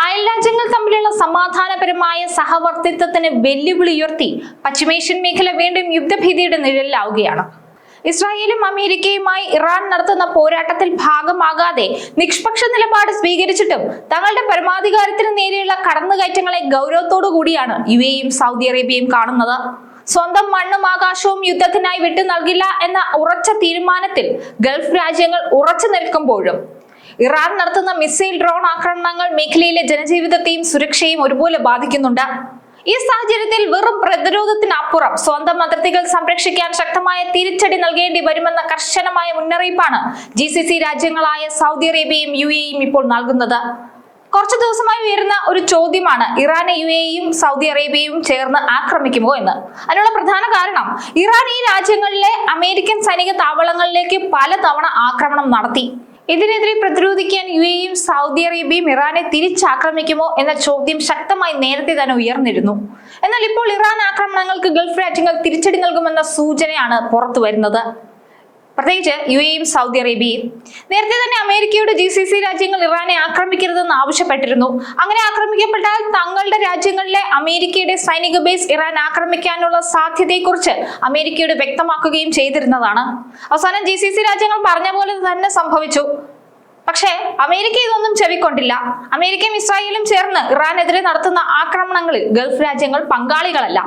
അയൽരാജ്യങ്ങൾ തമ്മിലുള്ള സമാധാനപരമായ സഹവർത്തിത്വത്തിന് വെല്ലുവിളി ഉയർത്തി പശ്ചിമേഷ്യൻ മേഖല വീണ്ടും യുദ്ധഭീതിയുടെ നിഴലിലാവുകയാണ്. ഇസ്രായേലും അമേരിക്കയുമായി ഇറാൻ നടത്തുന്ന പോരാട്ടത്തിൽ ഭാഗമാകാതെ നിഷ്പക്ഷ നിലപാട് സ്വീകരിച്ചിട്ടും തങ്ങളുടെ പരമാധികാരത്തിന് നേരെയുള്ള കടന്നുകയറ്റങ്ങളെ ഗൗരവത്തോടു കൂടിയാണ് UAEയും സൗദി അറേബ്യയും കാണുന്നത്. സ്വന്തം മണ്ണും ആകാശവും യുദ്ധത്തിനായി വിട്ടു നൽകില്ല എന്ന ഉറച്ച തീരുമാനത്തിൽ ഗൾഫ് രാജ്യങ്ങൾ ഉറച്ചു നിൽക്കുമ്പോഴും ഇറാൻ നടത്തുന്ന മിസൈൽ ഡ്രോൺ ആക്രമണങ്ങൾ മേഖലയിലെ ജനജീവിതത്തെയും സുരക്ഷയും ഒരുപോലെ ബാധിക്കുന്നുണ്ട്. ഈ സാഹചര്യത്തിൽ വെറും പ്രതിരോധത്തിനപ്പുറം സ്വന്തം അതിർത്തികൾ സംരക്ഷിക്കാൻ ശക്തമായ തിരിച്ചടി നൽകേണ്ടി വരുമെന്ന കർശനമായ മുന്നറിയിപ്പാണ് GCC രാജ്യങ്ങളായ സൗദി അറേബ്യയും UAEയും ഇപ്പോൾ നൽകുന്നത്. കുറച്ചു ദിവസമായി ഉയരുന്ന ഒരു ചോദ്യമാണ് ഇറാനെ UAEയും സൗദി അറേബ്യയും ചേർന്ന് ആക്രമിക്കുമോ എന്ന്. അതിനുള്ള പ്രധാന കാരണം ഇറാൻ ഈ രാജ്യങ്ങളിലെ അമേരിക്കൻ സൈനിക താവളങ്ങളിലേക്ക് പലതവണ ആക്രമണം നടത്തി. ഇതിനെതിരെ പ്രതിരോധിക്കാൻ UAEയും സൗദി അറേബ്യയും ഇറാനെ തിരിച്ചാക്രമിക്കുമോ എന്ന ചോദ്യം ശക്തമായി നേരത്തെ തന്നെ ഉയർന്നിരുന്നു. എന്നാൽ ഇപ്പോൾ ഇറാൻ ആക്രമണങ്ങൾക്ക് ഗൾഫ് രാജ്യങ്ങൾ തിരിച്ചടി നൽകുമെന്ന സൂചനയാണ് പുറത്തു വരുന്നത്. പ്രത്യേകിച്ച് UAEയും സൗദി അറേബ്യയും നേരത്തെ തന്നെ അമേരിക്കയുടെ GCC രാജ്യങ്ങൾ ഇറാനെ ആക്രമിക്കരുതെന്ന് ആവശ്യപ്പെട്ടിരുന്നു. അങ്ങനെ ആക്രമിക്കപ്പെട്ടാൽ തങ്ങളുടെ രാജ്യങ്ങളിലെ അമേരിക്കയുടെ സൈനിക ബേസ് ഇറാൻ ആക്രമിക്കാനുള്ള സാധ്യതയെക്കുറിച്ച് അമേരിക്കയോട് വ്യക്തമാക്കുകയും ചെയ്തിരുന്നതാണ്. അവസാനം GCC രാജ്യങ്ങൾ പറഞ്ഞ പോലെ തന്നെ സംഭവിച്ചു. പക്ഷേ അമേരിക്ക ഇതൊന്നും ചെവിക്കൊണ്ടില്ല. അമേരിക്കയും ഇസ്രായേലും ചേർന്ന് ഇറാനെതിരെ നടത്തുന്ന ആക്രമണങ്ങളിൽ ഗൾഫ് രാജ്യങ്ങൾ പങ്കാളികളല്ല.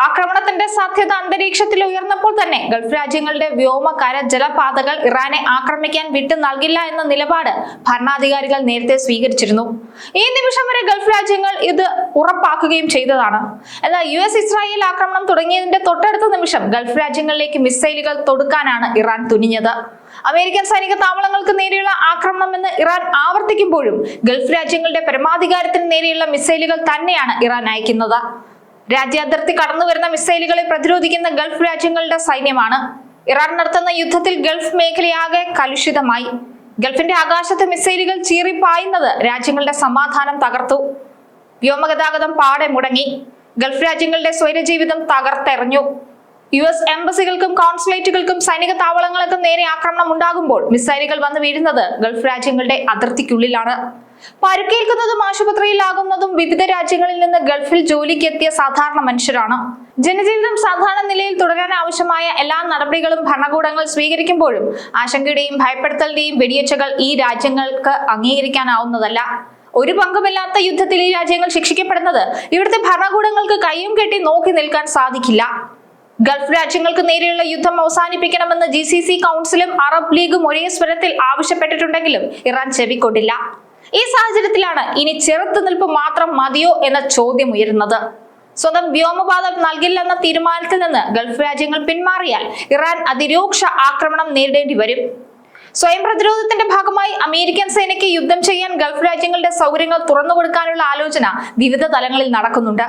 ആക്രമണത്തിന്റെ സാധ്യത അന്തരീക്ഷത്തിൽ ഉയർന്നപ്പോൾ തന്നെ ഗൾഫ് രാജ്യങ്ങളുടെ വ്യോമ കര ജലപാതകൾ ഇറാനെ ആക്രമിക്കാൻ വിട്ടു നൽകില്ല എന്ന നിലപാട് ഭരണാധികാരികൾ നേരത്തെ സ്വീകരിച്ചിരുന്നു. ഈ നിമിഷം വരെ ഗൾഫ് രാജ്യങ്ങൾ ഇത് ഉറപ്പാക്കുകയും ചെയ്തതാണ്. എന്നാൽ US ഇസ്രായേൽ ആക്രമണം തുടങ്ങിയതിന്റെ തൊട്ടടുത്ത നിമിഷം ഗൾഫ് രാജ്യങ്ങളിലേക്ക് മിസൈലുകൾ തൊടുക്കാനാണ് ഇറാൻ തുനിഞ്ഞത്. അമേരിക്കൻ സൈനിക താവളങ്ങൾക്ക് നേരെയുള്ള ആക്രമണം എന്ന് ഇറാൻ ആവർത്തിക്കുമ്പോഴും ഗൾഫ് രാജ്യങ്ങളുടെ പരമാധികാരത്തിന് നേരെയുള്ള മിസൈലുകൾ തന്നെയാണ് ഇറാൻ അയക്കുന്നത്. രാജ്യാതിർത്തി കടന്നു വരുന്ന മിസൈലുകളെ പ്രതിരോധിക്കുന്ന ഗൾഫ് രാജ്യങ്ങളുടെ സൈന്യമാണ്. ഇറാൻ നടത്തുന്ന യുദ്ധത്തിൽ ഗൾഫ് മേഖലയാകെ കലുഷിതമായി. ഗൾഫിന്റെ ആകാശത്ത് മിസൈലുകൾ ചീറിപ്പായുന്നത് രാജ്യങ്ങളുടെ സമാധാനം തകർത്തു. വ്യോമഗതാഗതം പാടെ മുടങ്ങി. ഗൾഫ് രാജ്യങ്ങളുടെ സ്വൈരജീവിതം തകർത്തെറിഞ്ഞു. US എംബസികൾക്കും കോൺസുലേറ്റുകൾക്കും സൈനിക താവളങ്ങൾക്കും നേരെ ആക്രമണം ഉണ്ടാകുമ്പോൾ മിസൈലുകൾ വന്നു വീഴുന്നത് ഗൾഫ് രാജ്യങ്ങളുടെ അതിർത്തിക്കുള്ളിലാണ്. പരുക്കേൽക്കുന്നതും ആശുപത്രിയിലാകുന്നതും വിവിധ രാജ്യങ്ങളിൽ നിന്ന് ഗൾഫിൽ ജോലിക്കെത്തിയ സാധാരണ മനുഷ്യരാണ്. ജനജീവിതം സാധാരണ നിലയിൽ തുടരാൻ ആവശ്യമായ എല്ലാ നടപടികളും ഭരണകൂടങ്ങൾ സ്വീകരിക്കുമ്പോഴും ആശങ്കയുടെയും ഭയപ്പെടുത്തലിന്റെയും വെടിയൊച്ചകൾ ഈ രാജ്യങ്ങൾക്ക് അംഗീകരിക്കാനാവുന്നതല്ല. ഒരു പങ്കുമില്ലാത്ത യുദ്ധത്തിൽ ഈ രാജ്യങ്ങൾ ശിക്ഷിക്കപ്പെടുന്നത് ഇവിടുത്തെ ഭരണകൂടങ്ങൾക്ക് കയ്യും കെട്ടി നോക്കി നിൽക്കാൻ സാധിക്കില്ല. ഗൾഫ് രാജ്യങ്ങൾക്ക് നേരെയുള്ള യുദ്ധം അവസാനിപ്പിക്കണമെന്ന് GCC കൗൺസിലും അറബ് ലീഗും ഒരേ സ്വരത്തിൽ ആവശ്യപ്പെട്ടിട്ടുണ്ടെങ്കിലും ഇറാൻ ചെവിക്കൊണ്ടില്ല. ഈ സാഹചര്യത്തിലാണ് ഇനി ചെറുത്തുനിൽപ്പ് മാത്രം മതിയോ എന്ന ചോദ്യം ഉയരുന്നത്. സ്വന്തം വ്യോമപാതം നൽകില്ലെന്ന തീരുമാനത്തിൽ നിന്ന് ഗൾഫ് രാജ്യങ്ങൾ പിന്മാറിയാൽ ഇറാൻ അതിരൂക്ഷ ആക്രമണം നേരിടേണ്ടി വരും. സ്വയം പ്രതിരോധത്തിന്റെ ഭാഗമായി അമേരിക്കൻ സേനയ്ക്ക് യുദ്ധം ചെയ്യാൻ ഗൾഫ് രാജ്യങ്ങളുടെ സൗകര്യങ്ങൾ തുറന്നുകൊടുക്കാനുള്ള ആലോചന വിവിധ തലങ്ങളിൽ നടക്കുന്നുണ്ട്.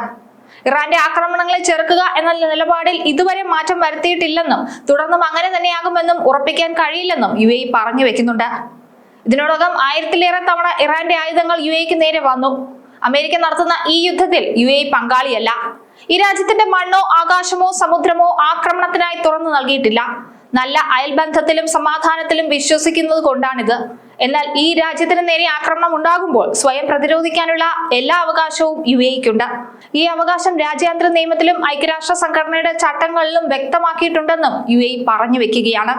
ഇറാന്റെ ആക്രമണങ്ങളെ ചെറുക്കുക എന്ന നിലപാടിൽ ഇതുവരെ മാറ്റം വരുത്തിയിട്ടില്ലെന്നും തുടർന്നും അങ്ങനെ തന്നെയാകുമെന്നും ഉറപ്പിക്കാൻ കഴിയില്ലെന്നും UAE പറഞ്ഞു വെക്കുന്നുണ്ട്. ഇതിനോടകം 1000-ലേറെ തവണ ഇറാന്റെ ആയുധങ്ങൾ UAEക്ക് നേരെ വന്നു. അമേരിക്ക നടത്തുന്ന ഈ യുദ്ധത്തിൽ UAE പങ്കാളിയല്ല. ഈ രാജ്യത്തിന്റെ മണ്ണോ ആകാശമോ സമുദ്രമോ ആക്രമണത്തിനായി തുറന്നു നൽകിയിട്ടില്ല. നല്ല അയൽബന്ധത്തിലും സമാധാനത്തിലും വിശ്വസിക്കുന്നത് കൊണ്ടാണിത്. എന്നാൽ ഈ രാജ്യത്തിന് നേരെ ആക്രമണം ഉണ്ടാകുമ്പോൾ സ്വയം പ്രതിരോധിക്കാനുള്ള എല്ലാ അവകാശവും UAEക്കുണ്ട്. ഈ അവകാശം രാജ്യാന്തര നിയമത്തിലും ഐക്യരാഷ്ട്ര സംഘടനയുടെ ചട്ടങ്ങളിലും വ്യക്തമാക്കിയിട്ടുണ്ടെന്നും UAE പറഞ്ഞു വെക്കുകയാണ്.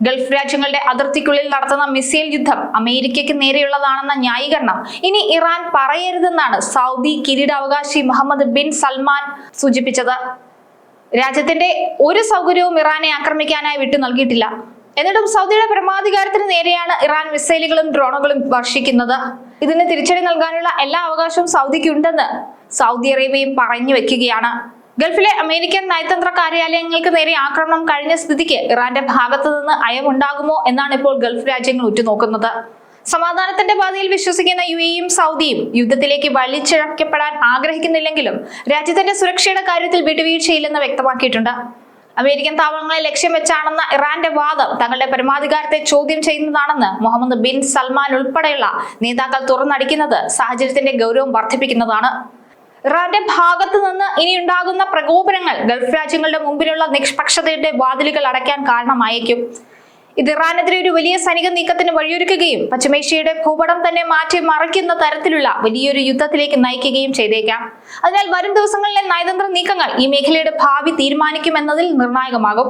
ഗൾഫ് രാജ്യങ്ങളുടെ അതിർത്തിക്കുള്ളിൽ നടത്തുന്ന മിസൈൽ യുദ്ധം അമേരിക്കയ്ക്ക് നേരെയുള്ളതാണെന്ന ന്യായീകരണം ഇനി ഇറാൻ പറയരുതെന്നാണ് സൗദി കിരീടാവകാശി മുഹമ്മദ് ബിൻ സൽമാൻ സൂചിപ്പിച്ചത്. രാജ്യത്തിന്റെ ഒരു സൗകര്യവും ഇറാനെ ആക്രമിക്കാനായി വിട്ടു നൽകിയിട്ടില്ല. എന്നിട്ടും സൗദിയുടെ പരമാധികാരത്തിന് നേരെയാണ് ഇറാൻ മിസൈലുകളും ഡ്രോണുകളും വർഷിക്കുന്നത്. ഇതിന് തിരിച്ചടി നൽകാനുള്ള എല്ലാ അവകാശവും സൗദിക്കുണ്ടെന്ന് സൗദി അറേബ്യയും പറഞ്ഞു വെക്കുകയാണ്. ഗൾഫിലെ അമേരിക്കൻ നയതന്ത്ര കാര്യാലയങ്ങൾക്ക് നേരെ ആക്രമണം കഴിഞ്ഞ സ്ഥിതിക്ക് ഇറാന്റെ ഭാഗത്തു നിന്ന് അയവുണ്ടാകുമോ എന്നാണ് ഇപ്പോൾ ഗൾഫ് രാജ്യങ്ങൾ ഉറ്റുനോക്കുന്നത്. സമാധാനത്തിന്റെ പാതയിൽ വിശ്വസിക്കുന്ന UAEയും സൗദിയും യുദ്ധത്തിലേക്ക് വലിച്ചിഴക്കപ്പെടാൻ ആഗ്രഹിക്കുന്നില്ലെങ്കിലും രാജ്യത്തിന്റെ സുരക്ഷയുടെ കാര്യത്തിൽ വിട്ടുവീഴ്ചയില്ലെന്ന് വ്യക്തമാക്കിയിട്ടുണ്ട്. അമേരിക്കൻ താവളങ്ങളെ ലക്ഷ്യം വെച്ചാണെന്ന ഇറാന്റെ വാദം തങ്ങളുടെ പരമാധികാരത്തെ ചോദ്യം ചെയ്യുന്നതാണെന്ന് മുഹമ്മദ് ബിൻ സൽമാൻ ഉൾപ്പെടെയുള്ള നേതാക്കൾ തുറന്നടിക്കുന്നത് സാഹചര്യത്തിന്റെ ഗൗരവം വർദ്ധിപ്പിക്കുന്നതാണ്. ഇറാന്റെ ഭാഗത്ത് നിന്ന് ഇനി ഉണ്ടാകുന്ന പ്രകോപനങ്ങൾ ഗൾഫ് രാജ്യങ്ങളുടെ മുമ്പിലുള്ള നിഷ്പക്ഷതയുടെ വാതിലുകൾ അടയ്ക്കാൻ കാരണമായേക്കും. ഇത് ഇറാനെതിരെ ഒരു വലിയ സൈനിക നീക്കത്തിന് വഴിയൊരുക്കുകയും പശ്ചിമേഷ്യയുടെ ഭൂപടം തന്നെ മാറ്റി മറിക്കുന്ന തരത്തിലുള്ള വലിയൊരു യുദ്ധത്തിലേക്ക് നയിക്കുകയും ചെയ്തേക്കാം. അതിനാൽ വരും ദിവസങ്ങളിലെ നയതന്ത്ര നീക്കങ്ങൾ ഈ മേഖലയുടെ ഭാവി തീരുമാനിക്കുമെന്നതിൽ നിർണായകമാകും.